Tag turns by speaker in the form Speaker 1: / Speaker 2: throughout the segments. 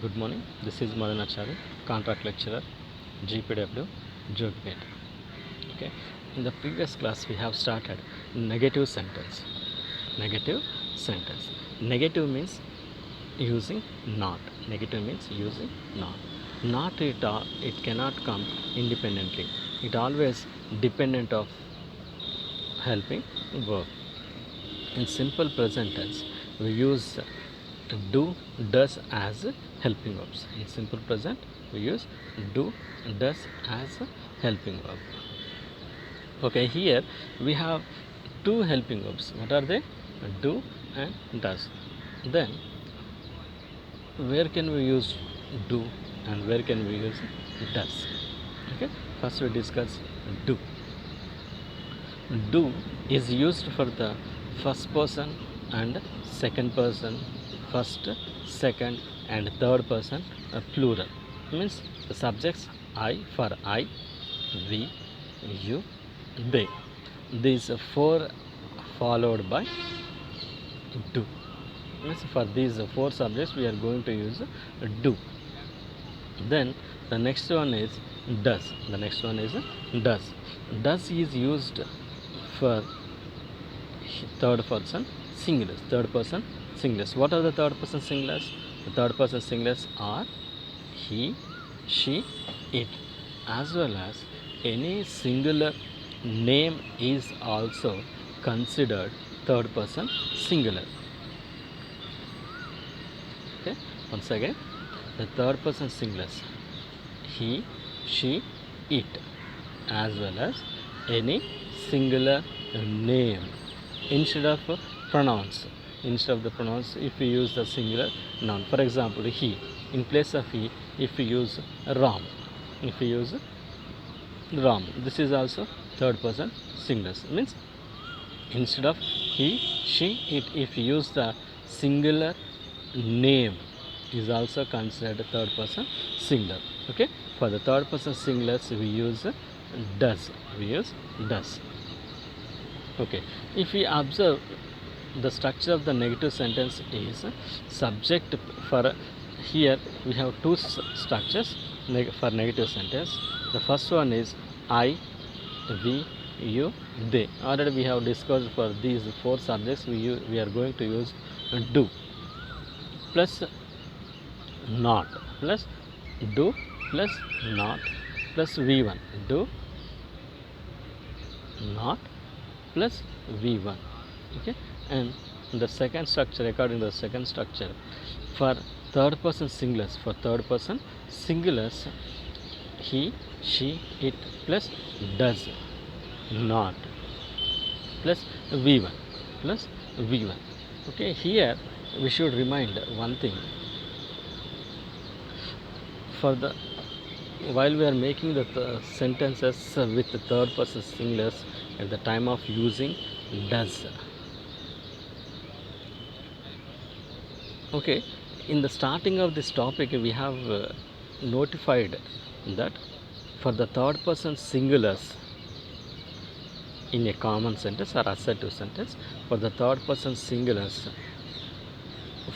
Speaker 1: Good morning. This is Madan Acharya, contract lecturer, GPW, Jogpet. Okay. In the previous class, we have started negative sentence. Negative sentence. Negative means using not. Negative means using not. Not it cannot come independently. It always dependent of helping verb. In simple present tense, we use do, does as helping verbs. In simple present, we use do, does as helping verb. Okay, here we have two helping verbs. What are they? Do and does. Then, where can we use do and where can we use does? Okay, first we discuss do. Do is used for the first person and second person, first, second and third person plural. Means the subjects I for I, we, you, they. These four followed by do. Means for these four subjects we are going to use do. Then the next one is does. The next one is does. Does is used for third person singulars. Third person singulars. What are the third person singulars? The third person singulars are he, she, it, as well as any singular name is also considered third person singular. Okay, once again, the third person singulars he, she, it, as well as any singular name instead of pronouns. Instead of the pronouns, if we use the singular noun, for example, he, in place of he, if we use Ram, if we use Ram, this is also third person singulars. Means instead of he, she, it, if we use the singular name, is also considered third person singular. Okay, for the third person singulars we use does. We use does. Okay, if we observe the structure of the negative sentence is subject. For here we have two structures for negative sentence. The first one is I, we, you, they. Already we have discussed for these four subjects we are going to use do plus not plus do plus not plus v1. Do not plus v1. Okay, and the second structure, according to the second structure, for third person singulars, he, she, it plus does not plus v1 plus v1. Okay, here we should remind one thing. For the while we are making the sentences with the third person singulars at the time of using does. Okay, in the starting of this topic we have notified that for the third person singulars in a common sentence or assertive sentence, for the third person singulars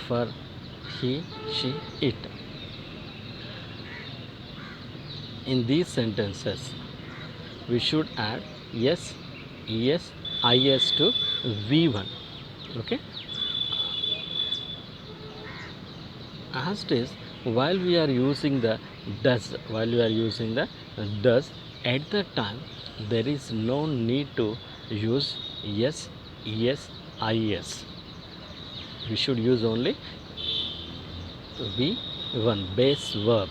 Speaker 1: for he, she, it, in these sentences we should add yes, es, is to v1. Okay, as it is, while we are using the does, at that time there is no need to use yes, es, is. We should use only v1 base verb.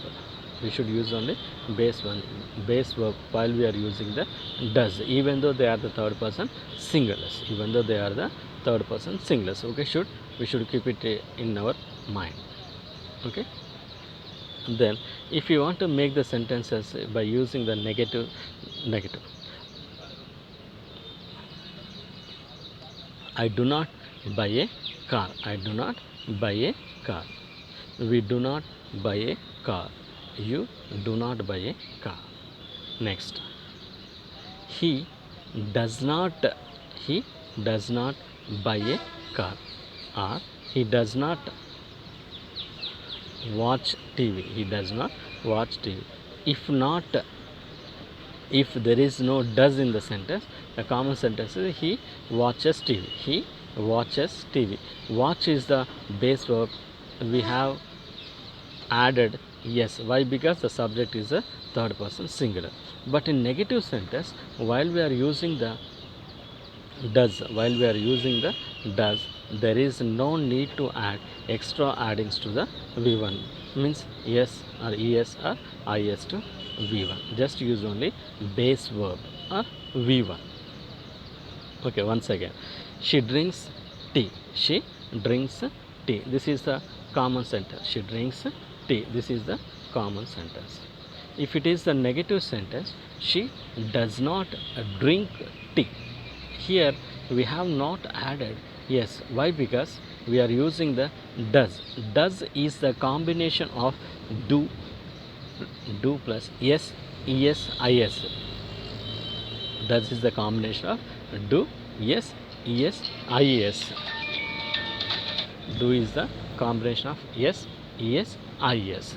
Speaker 1: We should use only base verb while we are using the does, even though they are the third person singulars. Okay, we should keep it in our mind. Okay, then if you want to make the sentences by using the negative, I do not buy a car. I do not buy a car. We do not buy a car. You do not buy a car. Next, he does not buy a car, or he does not watch TV. He does not watch TV. If not, if there is no does in the sentence, the common sentence is he watches TV. He watches TV. Watch is the base verb. We have added yes. Why? Because the subject is a third person singular. But in negative sentence, while we are using the does, there is no need to add extra addings to the V1. Means yes or es or is to V1. Just use only base verb or V1. Okay, once again, she drinks tea. She drinks tea. This is the common sentence. She drinks tea. This is the common sentence. If it is the negative sentence, she does not drink tea. Here we have not added yes. Why? Because we are using the does. Does is the combination of do plus yes, es, is. Does is the combination of do, yes, es, is. Do is the combination of yes, es, is.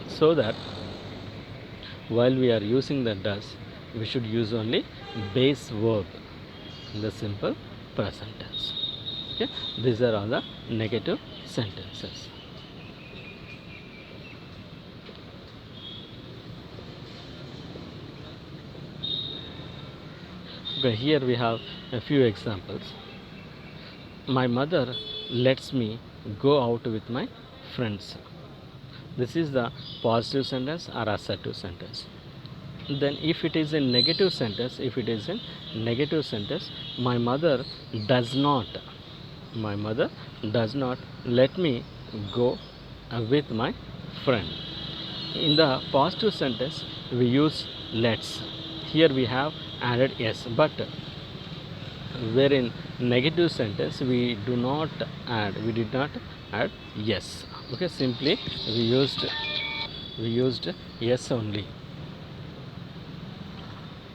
Speaker 1: So that while we are using the does, we should use only base verb in the simple present tense. Okay, these are all the negative sentences. Okay, here we have a few examples. My mother lets me go out with my friends. This is the positive sentence or assertive sentence. Then if it is a negative sentence, my mother does not let me go with my friend. In the positive sentence we use lets. Here we have added yes, but where in negative sentence we did not add yes. Okay, simply we used yes only.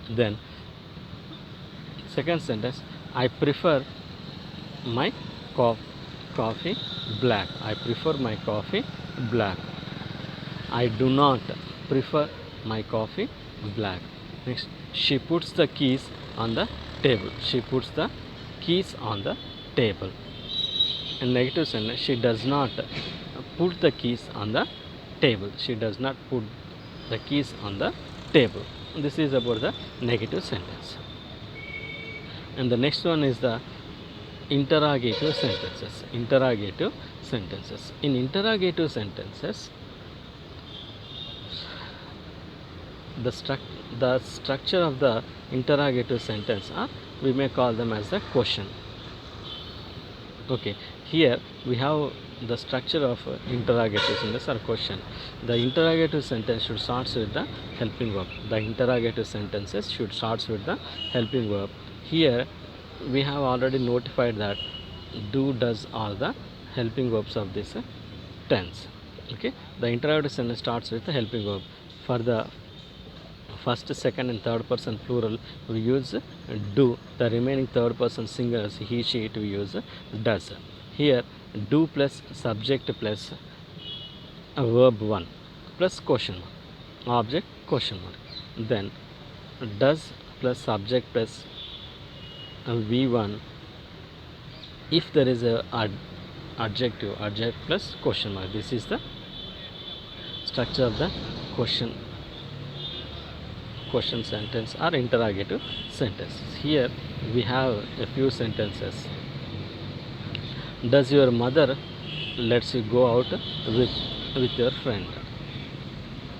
Speaker 1: Then second sentence, I prefer my coffee black. I prefer my coffee black. I do not prefer my coffee black. Next, she puts the keys on the table. She puts the keys on the table. In negative sentence, she does not put the keys on the table. She does not put the keys on the table. This is about the negative sentence. And the next one is the interrogative sentences. In interrogative sentences, the structure of the interrogative sentence are, we may call them as the question. Okay, here we have the structure of interrogative sentence or question. The interrogative sentence should start with the helping verb. The interrogative sentences should start with the helping verb. Here we have already notified that do, does are the helping verbs of this tense. Okay, the interrogative sentence starts with the helping verb. For the first, second and third person plural we use do. The remaining third person singulars he, she, it we use does. Here do plus subject plus verb 1 plus question mark, object question mark. Then does plus subject plus V1 if there is a adjective plus question mark. This is the structure of the question sentence or interrogative sentence. Here we have a few sentences. Does your mother lets you go out with your friend?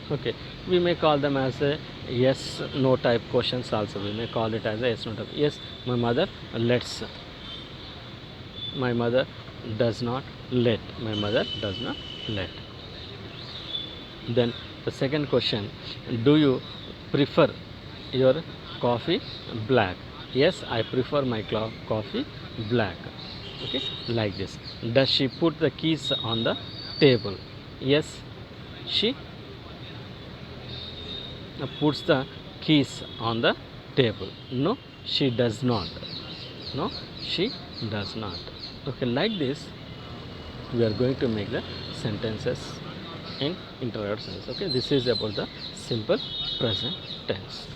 Speaker 1: Okay, we may call them as a yes no type questions also. We may call it as a yes no type. Yes, my mother lets. My mother does not let. My mother does not let. Then the second question, do you prefer your coffee black? Yes, I prefer my coffee black. Okay, like this. Does she put the keys on the table? Yes, she puts the keys on the table. No, she does not. No, she does not. Okay, like this we are going to make the sentences in interrogative sense. Okay, this is about the simple present tense.